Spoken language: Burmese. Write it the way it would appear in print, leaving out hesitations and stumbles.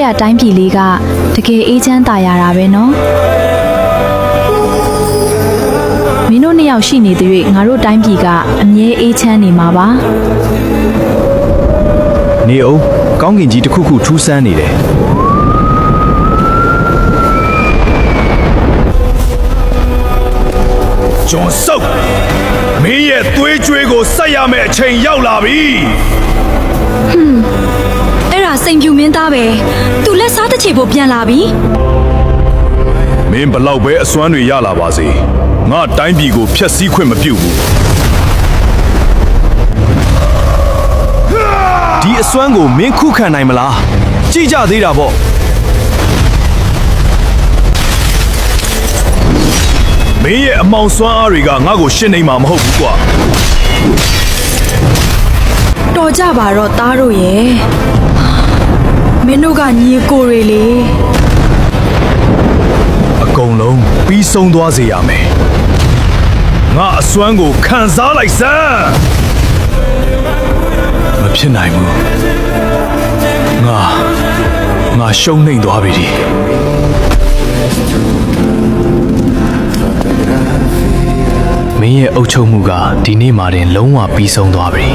ရတိုင်းပြည်လေးကတကယ်အေးချမ်းသာရတာပဲနော်မင်းတို့နှစ်ယောက်ရှိနေတဲ့၍ငါတို့တိုင်းပြည်ကအမြဲအေးချမ်းနေမှာပါနေအောင်ကောင်းကင်ကြီးတစ်ခုခုထူးဆန်းနေတယ်ဂျွန်ဆုပ်မင်းရဲ့သွေးကြွေးကိုဆက်ရမယ့်အချိန်ရောက်လာပြီအဲ့ဒါစိန်ဖြူမင်းသားပဲသူလက်စားတစ်ချေဖို့ပြန်လာပြီမင်းဘလောက်ပဲအစွမ်းတွေရလာပါစေငါတိုင်းပြည်ကိုဖျက်ဆီးခွင့်မပြုဘူးဒီအစွမ်းကိုမင်းခုခံနိုင်မလားကြည့်ကြသေးတာပေါ့မင်းရဲ့အမောင်စွမ်းအားတွေကငါ့ကိုရှင်းနေမှာမဟုတ်ဘူးကွာတော်ကြပါတော့သားတို့ရဲ့မင်းတို့ကညီကိုတွေလေအကုန်လုံးပြီးဆုံးသွားစေရမယ်ငါအစွမ်းကိုခံစားလိုက်စမ်းမဖြစ်နိုင်ဘူးငါရှုံးနိမ့်သွားပြီဒီမင်းရဲ့အုပ်ချုပ်မှုကဒီနေ့မှတင်လုံးဝပြီးဆုံးသွားပြီ